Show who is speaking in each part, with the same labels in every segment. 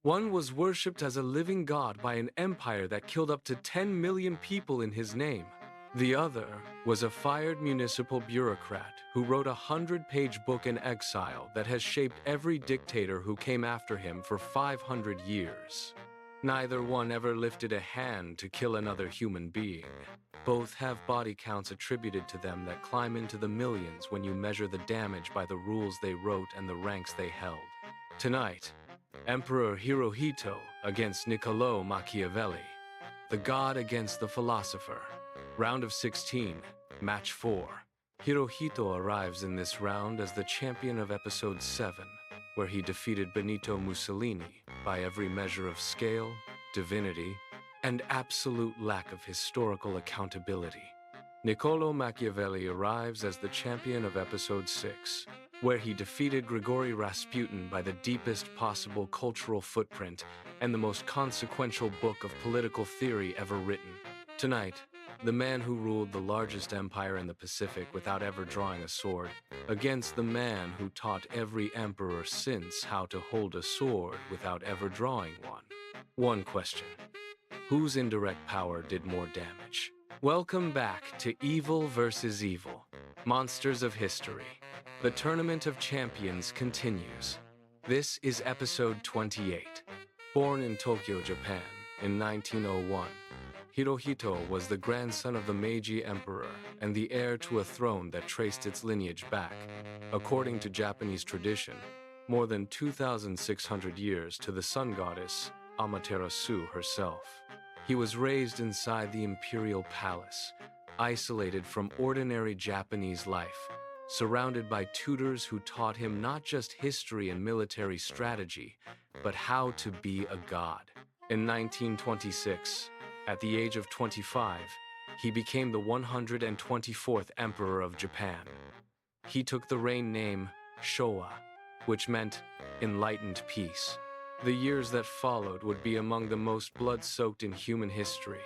Speaker 1: One was worshipped as a living god by an empire that killed up to 10 million people in his name. The other was a fired municipal bureaucrat who wrote a 100-page book in exile that has shaped every dictator who came after him for 500 years. Neither one ever lifted a hand to kill another human being. Both have body counts attributed to them that climb into the millions when you measure the damage by the rules they wrote and the ranks they held. Tonight, Emperor Hirohito against Niccolò Machiavelli. The god against the philosopher. Round of 16, match 4. Hirohito arrives in this round as the champion of episode 7, where he defeated Benito Mussolini by every measure of scale, divinity, and absolute lack of historical accountability. Niccolò Machiavelli arrives as the champion of episode 6, where he defeated Grigory Rasputin by the deepest possible cultural footprint and the most consequential book of political theory ever written. Tonight, the man who ruled the largest empire in the Pacific without ever drawing a sword, against the man who taught every emperor since how to hold a sword without ever drawing one. One question: whose indirect power did more damage? Welcome back to Evil versus Evil, Monsters of History. The Tournament of Champions continues. This is episode 28. Born in Tokyo, Japan, in 1901, Hirohito was the grandson of the Meiji Emperor and the heir to a throne that traced its lineage back, according to Japanese tradition, more than 2,600 years to the sun goddess Amaterasu herself. He was raised inside the imperial palace, isolated from ordinary Japanese life, surrounded by tutors who taught him not just history and military strategy, but how to be a god. In 1926, at the age of 25, he became the 124th Emperor of Japan. He took the reign name Showa, which meant enlightened peace. The years that followed would be among the most blood-soaked in human history.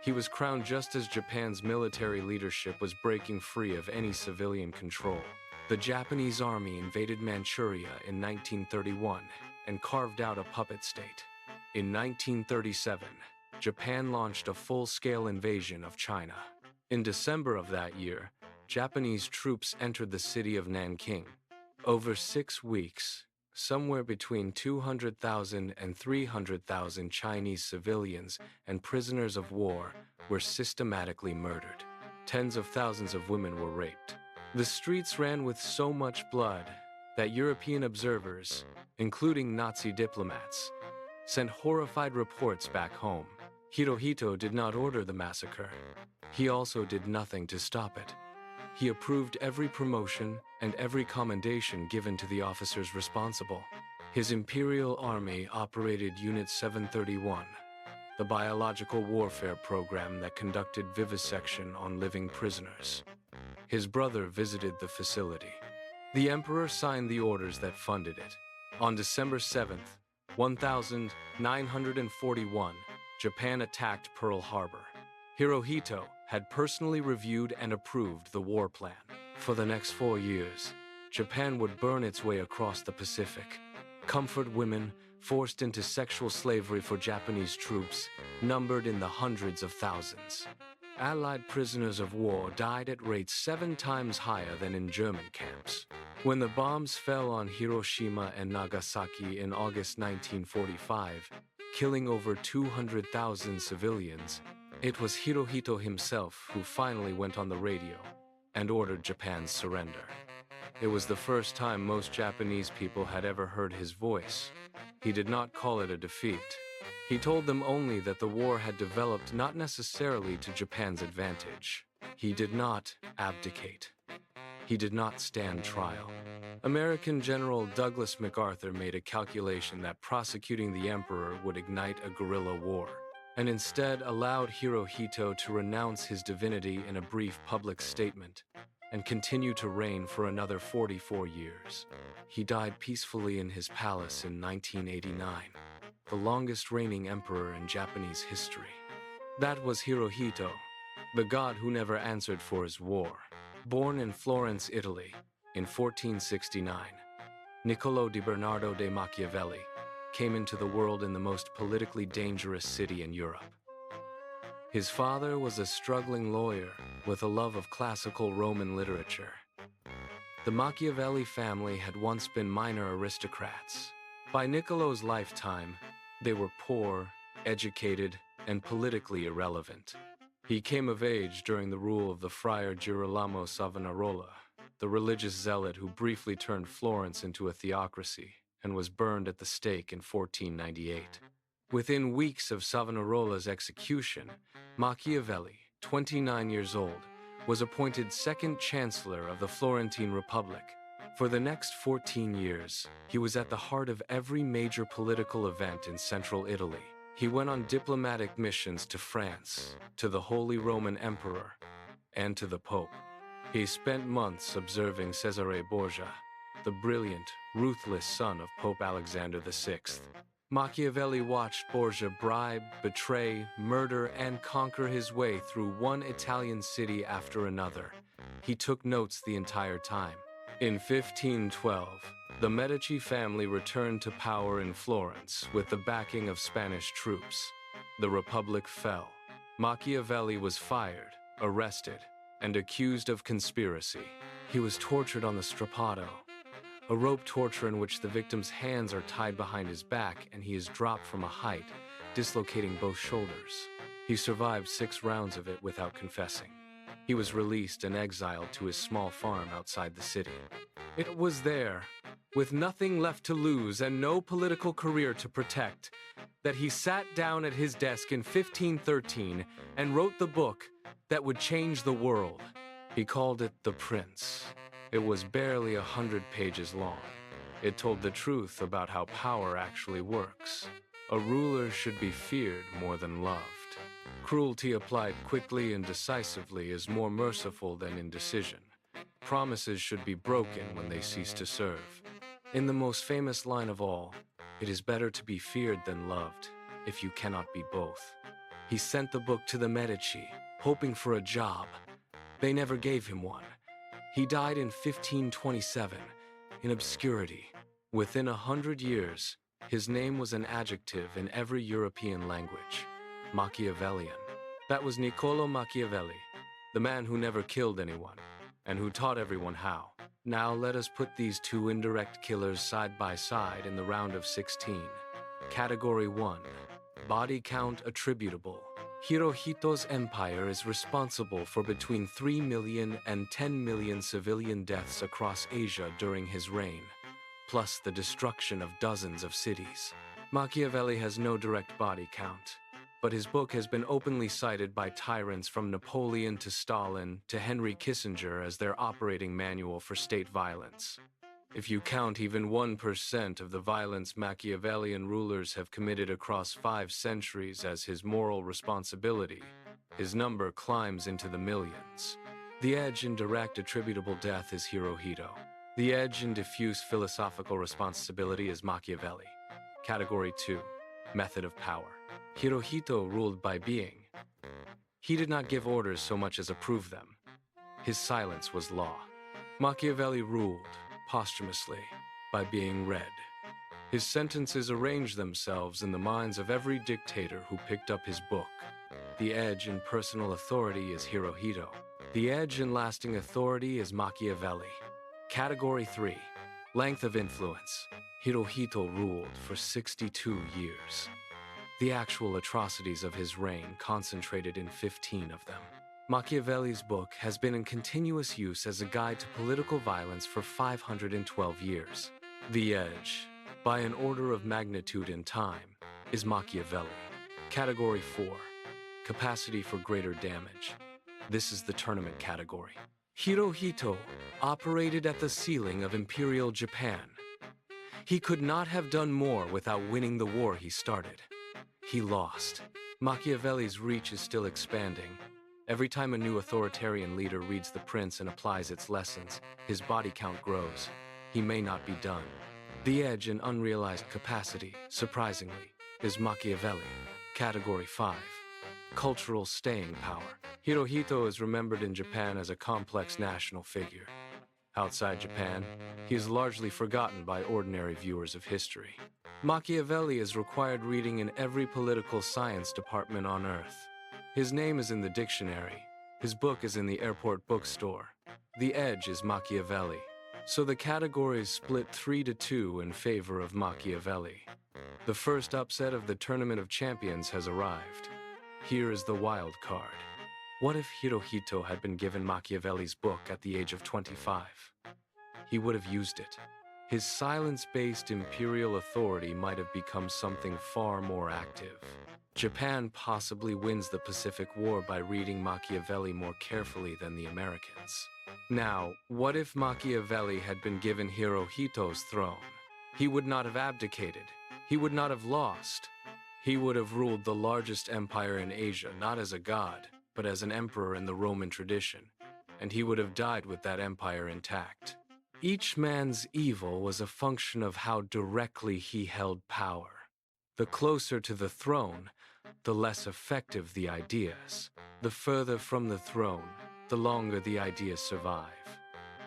Speaker 1: He was crowned just as Japan's military leadership was breaking free of any civilian control. The Japanese army invaded Manchuria in 1931 and carved out a puppet state. In 1937, Japan launched a full-scale invasion of China. In December of that year, Japanese troops entered the city of Nanking. Over 6 weeks, somewhere between 200,000 and 300,000 Chinese civilians and prisoners of war were systematically murdered. Tens of thousands of women were raped. The streets ran with so much blood that European observers, including Nazi diplomats, sent horrified reports back home. Hirohito did not order the massacre. He also did nothing to stop it. He approved every promotion and every commendation given to the officers responsible. His imperial army operated Unit 731, the biological warfare program that conducted vivisection on living prisoners. His brother visited the facility. The emperor signed the orders that funded it. On December 7th, 1941, Japan attacked Pearl Harbor. Hirohito had personally reviewed and approved the war plan. For the next 4 years, Japan would burn its way across the Pacific. Comfort women forced into sexual slavery for Japanese troops numbered in the hundreds of thousands. Allied prisoners of war died at rates 7 times higher than in German camps. When the bombs fell on Hiroshima and Nagasaki in August 1945, killing over 200,000 civilians, it was Hirohito himself who finally went on the radio and ordered Japan's surrender. It was the first time most Japanese people had ever heard his voice. He did not call it a defeat. He told them only that the war had developed not necessarily to Japan's advantage. He did not abdicate. He did not stand trial. American General Douglas MacArthur made a calculation that prosecuting the emperor would ignite a guerrilla war, and instead allowed Hirohito to renounce his divinity in a brief public statement and continue to reign for another 44 years. He died peacefully in his palace in 1989, the longest reigning emperor in Japanese history. That was Hirohito, the god who never answered for his war. Born in Florence, Italy, in 1469, Niccolò di Bernardo de Machiavelli came into the world in the most politically dangerous city in Europe. His father was a struggling lawyer with a love of classical Roman literature. The Machiavelli family had once been minor aristocrats. By Niccolò's lifetime, they were poor, educated, and politically irrelevant. He came of age during the rule of the friar Girolamo Savonarola, the religious zealot who briefly turned Florence into a theocracy and was burned at the stake in 1498. Within weeks of Savonarola's execution, Machiavelli, 29 years old, was appointed second chancellor of the Florentine Republic. For the next 14 years, he was at the heart of every major political event in central Italy. He went on diplomatic missions to France, to the Holy Roman Emperor, and to the Pope. He spent months observing Cesare Borgia, the brilliant, ruthless son of Pope Alexander VI. Machiavelli watched Borgia bribe, betray, murder, and conquer his way through one Italian city after another. He took notes the entire time. In 1512, the Medici family returned to power in Florence with the backing of Spanish troops. The Republic fell. Machiavelli was fired, arrested, and accused of conspiracy. He was tortured on the strappado, a rope torture in which the victim's hands are tied behind his back and he is dropped from a height, dislocating both shoulders. He survived 6 rounds of it without confessing. He was released and exiled to his small farm outside the city. It was there, with nothing left to lose and no political career to protect, that he sat down at his desk in 1513 and wrote the book that would change the world. He called it The Prince. It was barely 100 pages long. It told the truth about how power actually works. A ruler should be feared more than loved. Cruelty applied quickly and decisively is more merciful than indecision. Promises should be broken when they cease to serve. In the most famous line of all, it is better to be feared than loved, if you cannot be both. He sent the book to the Medici, hoping for a job. They never gave him one. He died in 1527, in obscurity. Within 100 years, his name was an adjective in every European language. Machiavellian. That was Niccolò Machiavelli, the man who never killed anyone, and who taught everyone how. Now let us put these 2 indirect killers side by side in the round of 16. Category 1. Body count attributable. Hirohito's empire is responsible for between 3 million and 10 million civilian deaths across Asia during his reign, plus the destruction of dozens of cities. Machiavelli has no direct body count, but his book has been openly cited by tyrants from Napoleon to Stalin to Henry Kissinger as their operating manual for state violence. If you count even 1% of the violence Machiavellian rulers have committed across 5 centuries as his moral responsibility, his number climbs into the millions. The edge in direct attributable death is Hirohito. The edge in diffuse philosophical responsibility is Machiavelli. Category 2. Method of power. Hirohito ruled by being. He did not give orders so much as approve them. His silence was law. Machiavelli ruled, posthumously, by being read. His sentences arranged themselves in the minds of every dictator who picked up his book. The edge in personal authority is Hirohito. The edge in lasting authority is Machiavelli. Category 3. Length of influence. Hirohito ruled for 62 years. The actual atrocities of his reign concentrated in 15 of them. Machiavelli's book has been in continuous use as a guide to political violence for 512 years. The edge, by an order of magnitude in time, is Machiavelli. Category 4. Capacity for greater damage. This is the tournament category. Hirohito operated at the ceiling of Imperial Japan. He could not have done more without winning the war he started. He lost. Machiavelli's reach is still expanding. Every time a new authoritarian leader reads The Prince and applies its lessons, his body count grows. He may not be done. The edge in unrealized capacity, surprisingly, is Machiavelli. Category 5. Cultural staying power. Hirohito is remembered in Japan as a complex national figure. Outside Japan, he is largely forgotten by ordinary viewers of history. Machiavelli is required reading in every political science department on Earth. His name is in the dictionary. His book is in the airport bookstore. The edge is Machiavelli. So the categories split 3-2 in favor of Machiavelli. The first upset of the Tournament of Champions has arrived. Here is the wild card. What if Hirohito had been given Machiavelli's book at the age of 25? He would have used it. His silence-based imperial authority might have become something far more active. Japan possibly wins the Pacific War by reading Machiavelli more carefully than the Americans. Now, what if Machiavelli had been given Hirohito's throne? He would not have abdicated. He would not have lost. He would have ruled the largest empire in Asia, not as a god, but as an emperor in the Roman tradition, and he would have died with that empire intact. Each man's evil was a function of how directly he held power. The closer to the throne, the less effective the ideas. The further from the throne, the longer the ideas survive.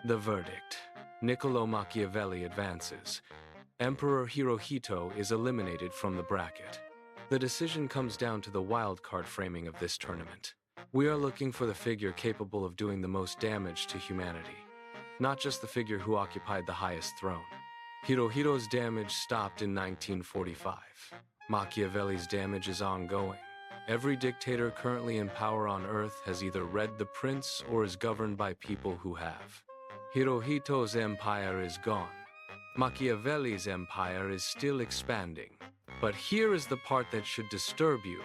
Speaker 1: The verdict. Niccolò Machiavelli advances. Emperor Hirohito is eliminated from the bracket. The decision comes down to the wildcard framing of this tournament. We are looking for the figure capable of doing the most damage to humanity, not just the figure who occupied the highest throne. Hirohito's damage stopped in 1945. Machiavelli's damage is ongoing. Every dictator currently in power on Earth has either read The Prince or is governed by people who have. Hirohito's empire is gone. Machiavelli's empire is still expanding. But here is the part that should disturb you.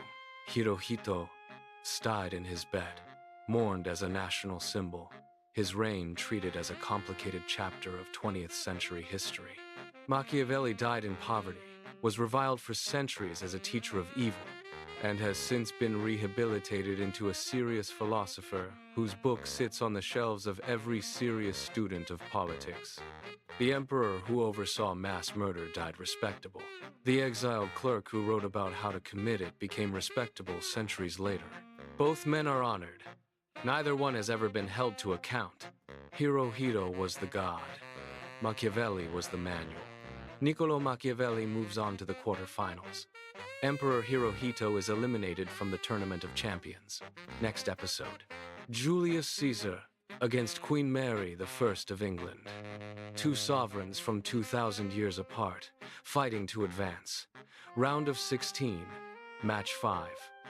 Speaker 1: Hirohito died in his bed, mourned as a national symbol. His reign treated as a complicated chapter of 20th century history. Machiavelli died in poverty, was reviled for centuries as a teacher of evil, and has since been rehabilitated into a serious philosopher whose book sits on the shelves of every serious student of politics. The emperor who oversaw mass murder died respectable. The exiled clerk who wrote about how to commit it became respectable centuries later. Both men are honored. Neither one has ever been held to account. Hirohito was the god. Machiavelli was the manual. Niccolò Machiavelli moves on to the quarterfinals. Emperor Hirohito is eliminated from the Tournament of Champions. Next episode. Julius Caesar against Queen Mary I of England. Two sovereigns from 2,000 years apart, fighting to advance. Round of 16, match 5.